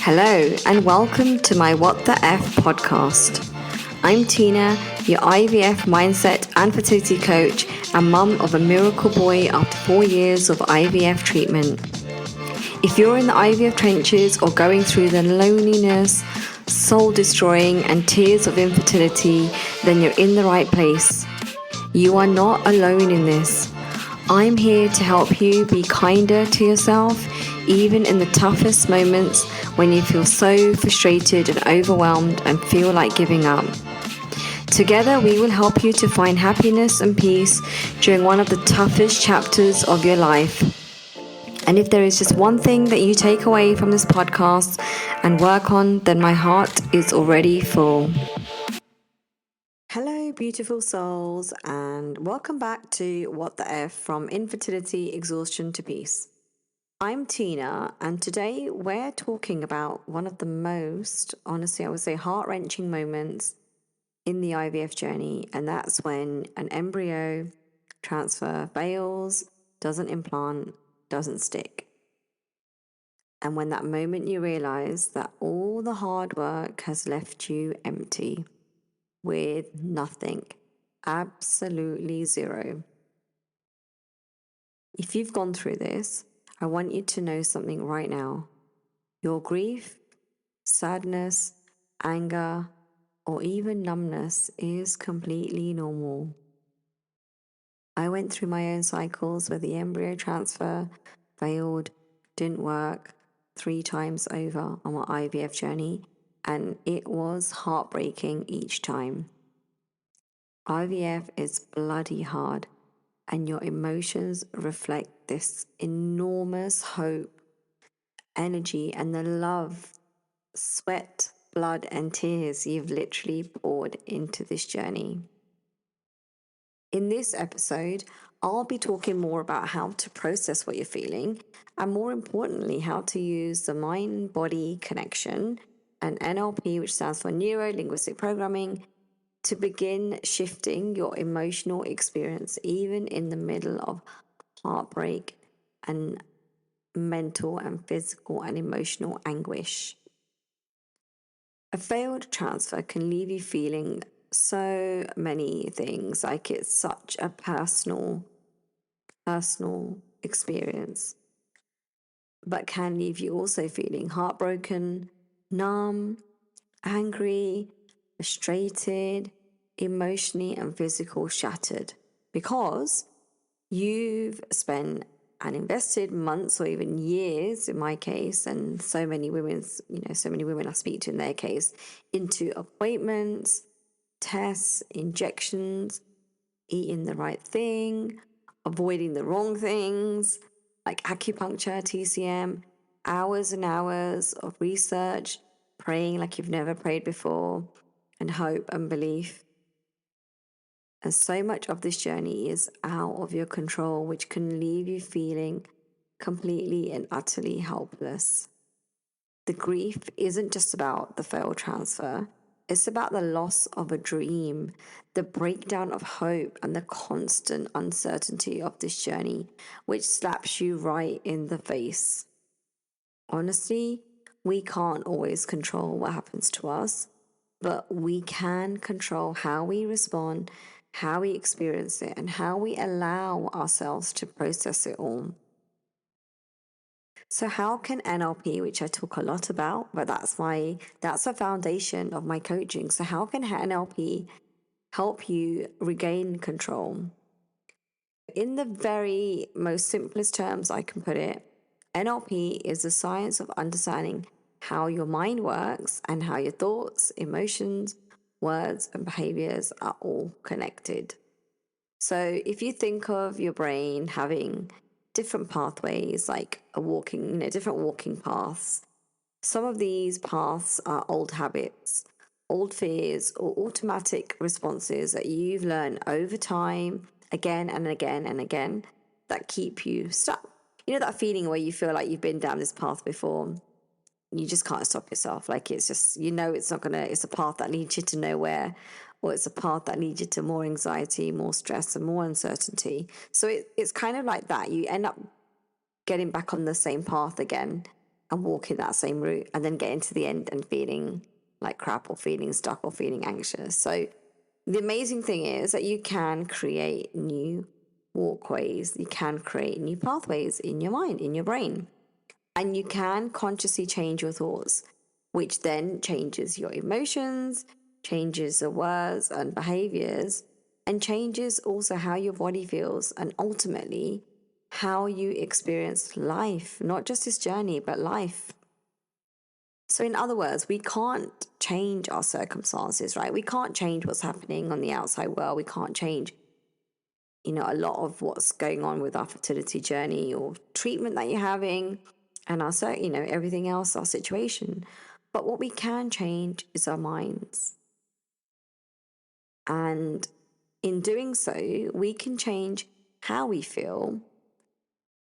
Hello and welcome to my What the F podcast. I'm Tina, your IVF mindset and fertility coach and mum of a miracle boy after 4 years of IVF treatment. If you're in the IVF trenches or going through the loneliness, soul-destroying and tears of infertility, then you're in the right place. You are not alone in this. I'm here to help you be kinder to yourself, even in the toughest moments when you feel so frustrated and overwhelmed and feel like giving up. Together, we will help you to find happiness and peace during one of the toughest chapters of your life. And if there is just one thing that you take away from this podcast and work on, then my heart is already full. Hello, beautiful souls, and welcome back to What the F, from Infertility Exhaustion to Peace. I'm Tina, and today we're talking about one of the most, honestly, I would say heart-wrenching moments in the IVF journey, and that's when an embryo transfer fails, doesn't implant, doesn't stick. And when that moment you realize that all the hard work has left you empty, with nothing, absolutely zero. If you've gone through this, I want you to know something right now. Your grief, sadness, anger, or even numbness is completely normal. I went through my own cycles where the embryo transfer failed, didn't work 3 times over on my IVF journey, and it was heartbreaking each time. IVF is bloody hard, and your emotions reflect this enormous hope, energy, and the love, sweat, blood, and tears you've literally poured into this journey. In this episode, I'll be talking more about how to process what you're feeling, and more importantly, how to use the mind-body connection and NLP, which stands for Neuro-Linguistic Programming, to begin shifting your emotional experience, even in the middle of heartbreak and mental and physical and emotional anguish. A failed transfer can leave you feeling so many things, like it's such a personal experience, but can leave you also feeling heartbroken, numb, angry, frustrated, emotionally and physically shattered, because you've spent and invested months or even years, in my case, and so many women I speak to in their case, into appointments, tests, injections, eating the right thing, avoiding the wrong things, like acupuncture, TCM, hours and hours of research, praying like you've never prayed before, and hope and belief. And so much of this journey is out of your control, which can leave you feeling completely and utterly helpless. The grief isn't just about the failed transfer. It's about the loss of a dream, the breakdown of hope, and the constant uncertainty of this journey, which slaps you right in the face. Honestly, we can't always control what happens to us, but we can control how we respond, how we experience it, and how we allow ourselves to process it all. So how can NLP, which I talk a lot about, but that's a foundation of my coaching. So how can NLP help you regain control? In the very most simplest terms I can put it, NLP is the science of understanding how your mind works and how your thoughts, emotions, words, and behaviors are all connected. So if you think of your brain having different pathways, like different walking paths, some of these paths are old habits, old fears, or automatic responses that you've learned over time, again and again and again, that keep you stuck. You know that feeling where you feel like you've been down this path before, you just can't stop yourself. Like it's just, it's a path that leads you to nowhere, or it's a path that leads you to more anxiety, more stress, and more uncertainty. So it's kind of like that. You end up getting back on the same path again and walking that same route, and then getting to the end and feeling like crap or feeling stuck or feeling anxious. So the amazing thing is that you can create new walkways, you can create new pathways in your mind, in your brain, and you can consciously change your thoughts, which then changes your emotions, changes the words and behaviors, and changes also how your body feels, and ultimately how you experience life, not just this journey, but life. So, in other words, we can't change our circumstances, right? We can't change what's happening on the outside world. We can't change, a lot of what's going on with our fertility journey or treatment that you're having and everything else, our situation. But what we can change is our minds. And in doing so, we can change how we feel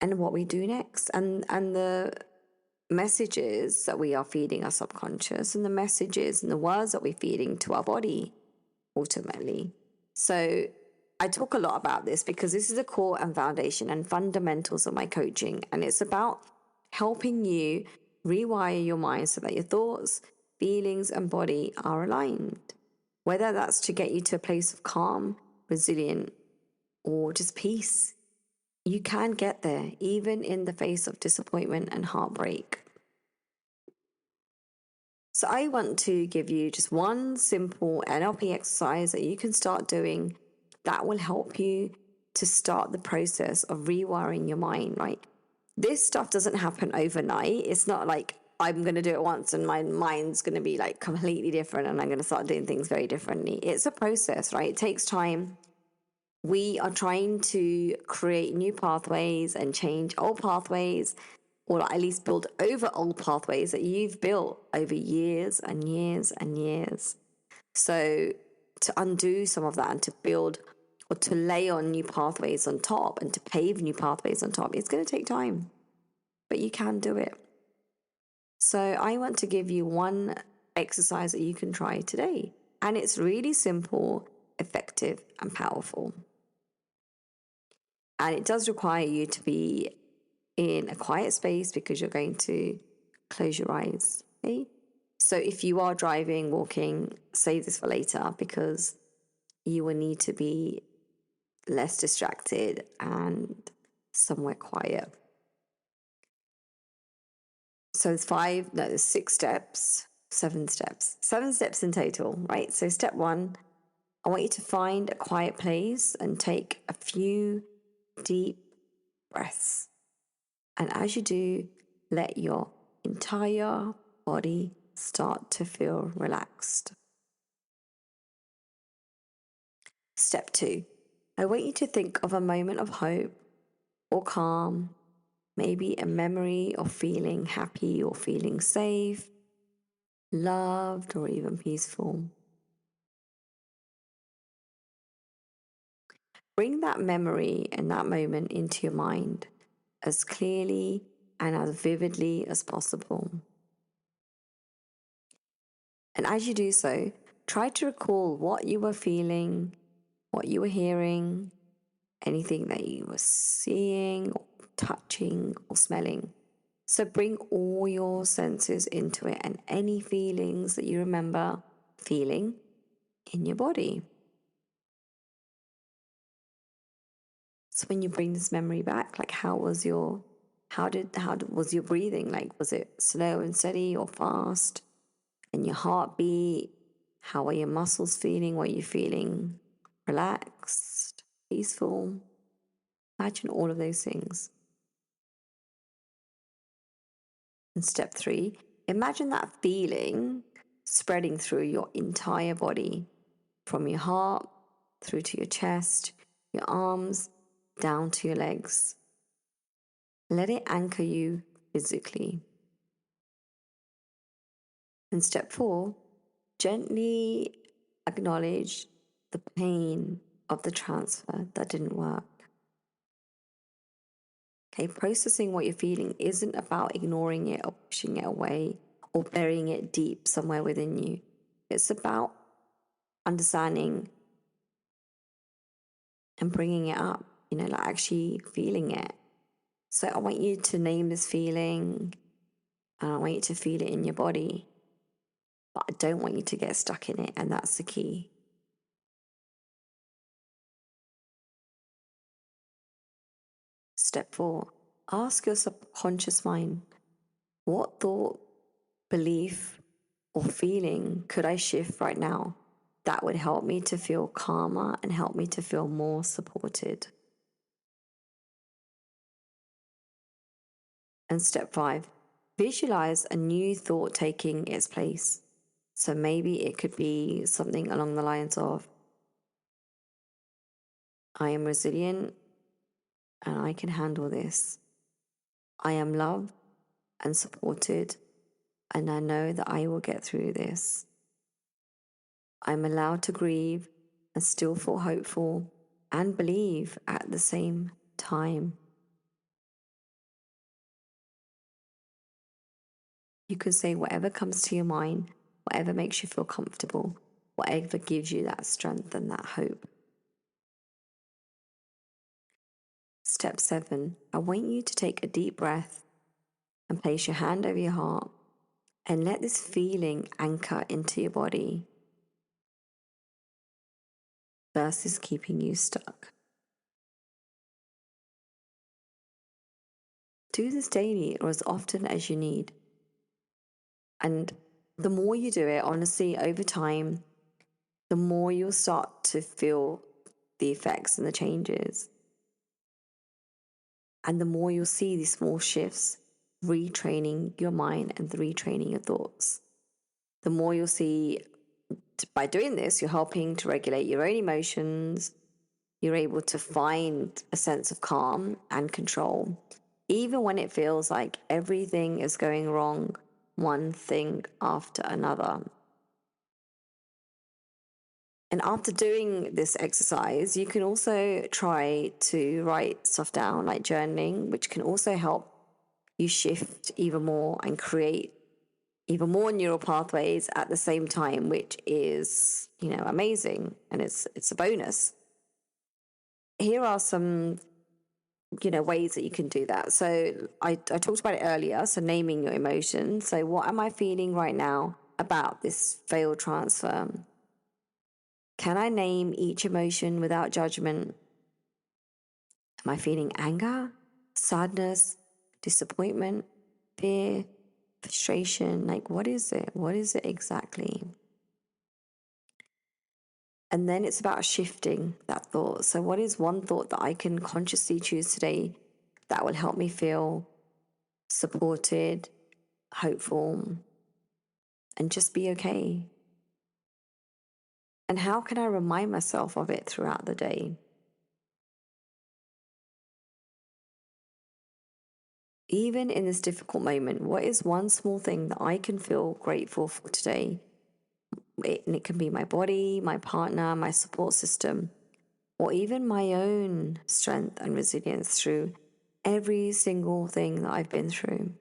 and what we do next. And the messages that we are feeding our subconscious, and the messages and the words that we're feeding to our body ultimately. So I talk a lot about this because this is the core and foundation and fundamentals of my coaching. And it's about helping you rewire your mind so that your thoughts, feelings, and body are aligned. Whether that's to get you to a place of calm, resilient, or just peace. You can get there, even in the face of disappointment and heartbreak. So I want to give you just one simple NLP exercise that you can start doing that will help you to start the process of rewiring your mind, right? This stuff doesn't happen overnight. It's not like I'm going to do it once and my mind's going to be like completely different and I'm going to start doing things very differently. It's a process, right? It takes time. We are trying to create new pathways and change old pathways, or at least build over old pathways that you've built over years and years and years. So to undo some of that and to build or to lay on new pathways on top and to pave new pathways on top, it's going to take time, but you can do it. So I want to give you one exercise that you can try today. And it's really simple, effective, and powerful. And it does require you to be in a quiet space because you're going to close your eyes. Okay? So if you are driving, walking, save this for later because you will need to be less distracted and somewhere quiet. So there's 6 steps, 7 steps, 7 steps in total, right? So step 1, I want you to find a quiet place and take a few deep breaths. And as you do, let your entire body start to feel relaxed. Step 2, I want you to think of a moment of hope or calm, maybe a memory of feeling happy or feeling safe, loved, or even peaceful. Bring that memory and that moment into your mind as clearly and as vividly as possible. And as you do so, try to recall what you were feeling, what you were hearing, anything that you were seeing, or touching, or smelling. So bring all your senses into it and any feelings that you remember feeling in your body. So when you bring this memory back, like how was your breathing? Like, was it slow and steady or fast? And your heartbeat, how are your muscles feeling? What are you feeling? Relaxed, peaceful? Imagine all of those things. And step 3, imagine that feeling spreading through your entire body, from your heart through to your chest, your arms, down to your legs. Let it anchor you physically. And step 4, gently acknowledge the pain of the transfer that didn't work. Okay, processing what you're feeling isn't about ignoring it or pushing it away or burying it deep somewhere within you. It's about understanding and bringing it up, like actually feeling it. So I want you to name this feeling and I want you to feel it in your body. But I don't want you to get stuck in it, and that's the key. Step 4, ask your subconscious mind, what thought, belief, or feeling could I shift right now that would help me to feel calmer and help me to feel more supported? And step 5, visualize a new thought taking its place. So maybe it could be something along the lines of, I am resilient and I can handle this. I am loved and supported, and I know that I will get through this. I'm allowed to grieve and still feel hopeful and believe at the same time. You can say whatever comes to your mind, whatever makes you feel comfortable, whatever gives you that strength and that hope. Step 7, I want you to take a deep breath and place your hand over your heart and let this feeling anchor into your body versus keeping you stuck. Do this daily or as often as you need. And the more you do it, honestly, over time, the more you'll start to feel the effects and the changes. And the more you'll see these small shifts, retraining your mind and retraining your thoughts. The more you'll see, by doing this, you're helping to regulate your own emotions. You're able to find a sense of calm and control, even when it feels like everything is going wrong, one thing after another. And after doing this exercise, you can also try to write stuff down, like journaling, which can also help you shift even more and create even more neural pathways at the same time, which is, amazing. And it's a bonus. Here are some, ways that you can do that. So I talked about it earlier. So naming your emotions. So what am I feeling right now about this failed transfer? Can I name each emotion without judgment? Am I feeling anger, sadness, disappointment, fear, frustration? Like, what is it? What is it exactly? And then it's about shifting that thought. So what is one thought that I can consciously choose today that will help me feel supported, hopeful, and just be okay? And how can I remind myself of it throughout the day? Even in this difficult moment, what is one small thing that I can feel grateful for today? It can be my body, my partner, my support system, or even my own strength and resilience through every single thing that I've been through.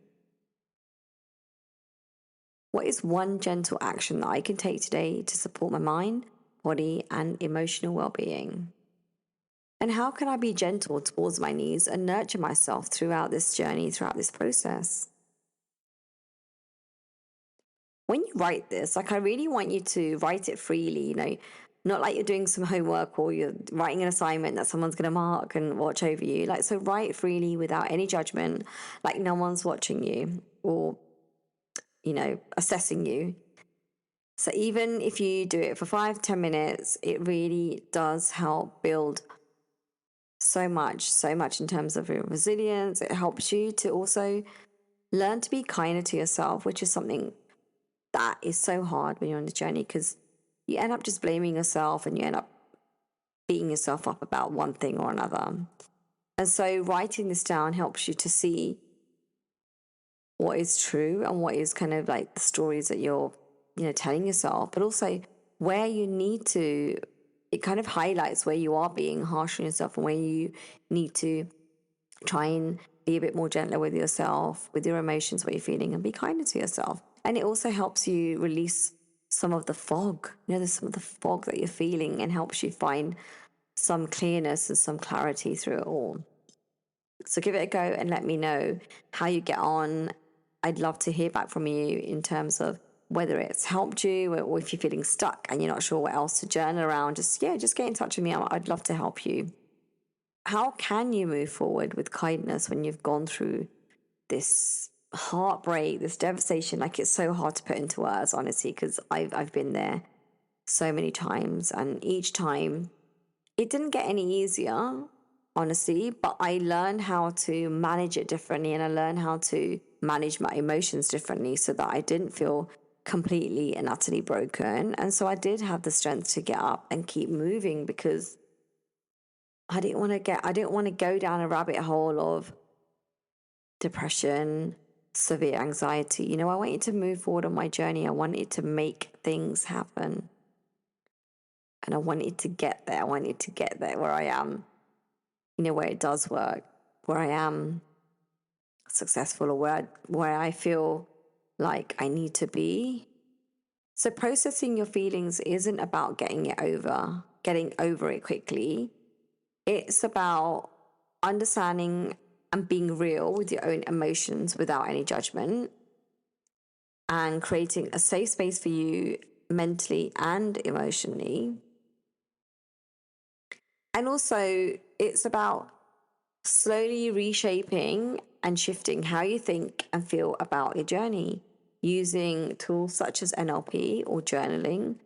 What is one gentle action that I can take today to support my mind, body, and emotional well-being? And how can I be gentle towards my needs and nurture myself throughout this journey, throughout this process? When you write this, I really want you to write it freely, not like you're doing some homework or you're writing an assignment that someone's going to mark and watch over you. So write freely without any judgment, like no one's watching you or, assessing you. So even if you do it for 5-10 minutes, it really does help build so much in terms of your resilience. It helps you to also learn to be kinder to yourself, which is something that is so hard when you're on this journey because you end up just blaming yourself and you end up beating yourself up about one thing or another. And so writing this down helps you to see what is true and what is kind of like the stories that you're, telling yourself, but also where you need to, it kind of highlights where you are being harsh on yourself and where you need to try and be a bit more gentler with yourself, with your emotions, what you're feeling, and be kinder to yourself. And it also helps you release some of the fog, there's some of the fog that you're feeling and helps you find some clearness and some clarity through it all. So give it a go and let me know how you get on. I'd love to hear back from you in terms of whether it's helped you, or if you're feeling stuck and you're not sure what else to journal around. Just get in touch with me. I'd love to help you. How can you move forward with kindness when you've gone through this heartbreak, this devastation? Like, it's so hard to put into words, honestly, because I've been there so many times, and each time it didn't get any easier, honestly, but I learned how to manage it differently, and I learned how to manage my emotions differently so that I didn't feel completely and utterly broken. And so I did have the strength to get up and keep moving, because I didn't want to go down a rabbit hole of depression, severe anxiety. I wanted to move forward on my journey. I wanted to make things happen. And I wanted to get there. I wanted to get there where I am, where it does work, where I am successful, or where I feel like I need to be. So processing your feelings isn't about getting over it quickly. It's about understanding and being real with your own emotions without any judgment, and creating a safe space for you mentally and emotionally. And also, it's about slowly reshaping and shifting how you think and feel about your journey, using tools such as NLP or journaling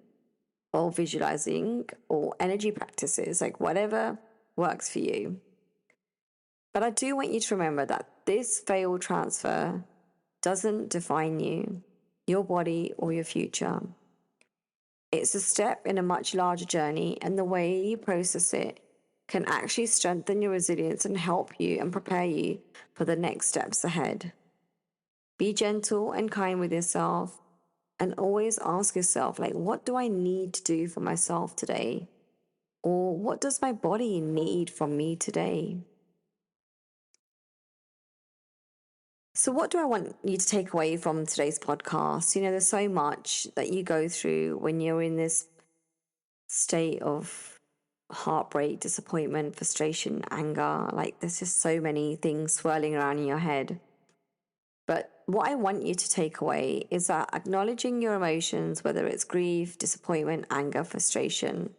or visualizing or energy practices, like whatever works for you. But I do want you to remember that this failed transfer doesn't define you, your body, or your future. It's a step in a much larger journey, and the way you process it can actually strengthen your resilience and help you and prepare you for the next steps ahead. Be gentle and kind with yourself, and always ask yourself, like, what do I need to do for myself today? Or what does my body need from me today? So what do I want you to take away from today's podcast? There's so much that you go through when you're in this state of heartbreak, disappointment, frustration, anger. Like, there's just so many things swirling around in your head. But what I want you to take away is that acknowledging your emotions, whether it's grief, disappointment, anger, frustration,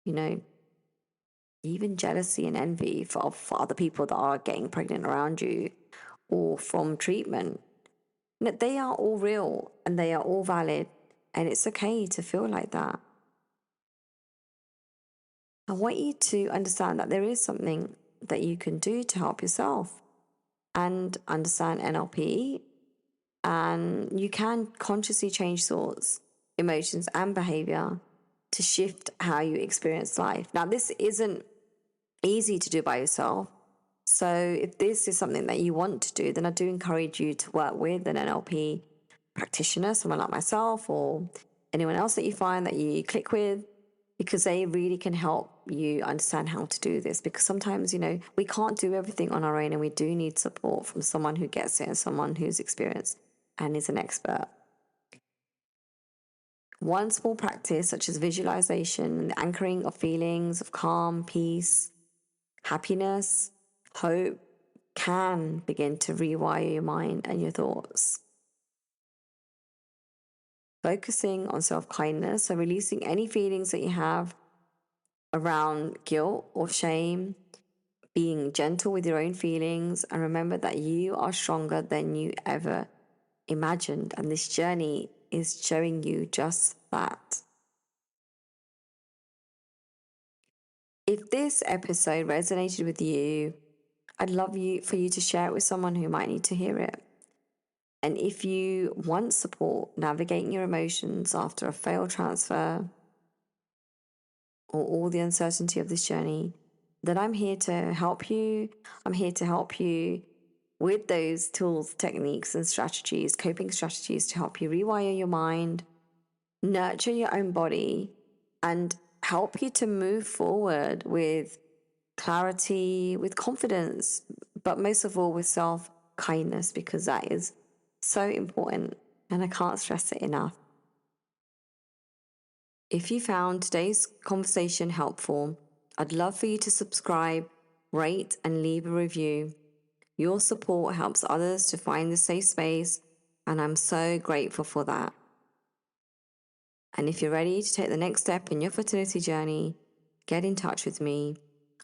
even jealousy and envy for other people that are getting pregnant around you, or from treatment, they are all real and they are all valid, and it's okay to feel like that. I want you to understand that there is something that you can do to help yourself and understand NLP, and you can consciously change thoughts, emotions, and behavior to shift how you experience life. Now, this isn't easy to do by yourself. So if this is something that you want to do, then I do encourage you to work with an NLP practitioner, someone like myself or anyone else that you find that you click with, because they really can help you understand how to do this. Because sometimes, we can't do everything on our own, and we do need support from someone who gets it and someone who's experienced and is an expert. One small practice, such as visualization and the anchoring of feelings of calm, peace, happiness, hope, can begin to rewire your mind and your thoughts. Focusing on self-kindness, so releasing any feelings that you have around guilt or shame, being gentle with your own feelings, and remember that you are stronger than you ever imagined, and this journey is showing you just that. If this episode resonated with you, I'd love for you to share it with someone who might need to hear it. And if you want support navigating your emotions after a failed transfer or all the uncertainty of this journey, then I'm here to help you. I'm here to help you with those tools, techniques, and strategies, coping strategies, to help you rewire your mind, nurture your own body, and help you to move forward with clarity, with confidence, but most of all with self-kindness, because that is so important, and I can't stress it enough. If you found today's conversation helpful, I'd love for you to subscribe rate, and leave a review. Your support helps others to find the safe space, and I'm so grateful for that. And if you're ready to take the next step in your fertility journey, get in touch with me.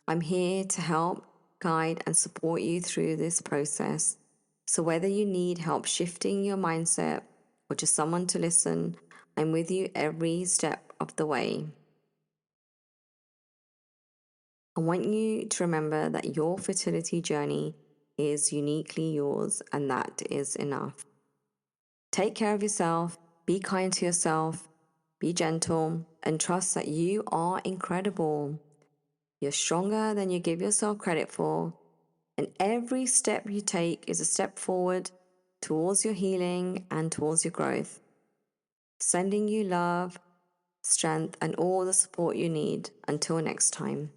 I'm here to help, guide, and support you through this process. So whether you need help shifting your mindset or just someone to listen, I'm with you every step of the way. I want you to remember that your fertility journey is uniquely yours, and that is enough. Take care of yourself, be kind to yourself, be gentle, and trust that you are incredible. You're stronger than you give yourself credit for, and every step you take is a step forward towards your healing and towards your growth. Sending you love, strength, and all the support you need. Until next time.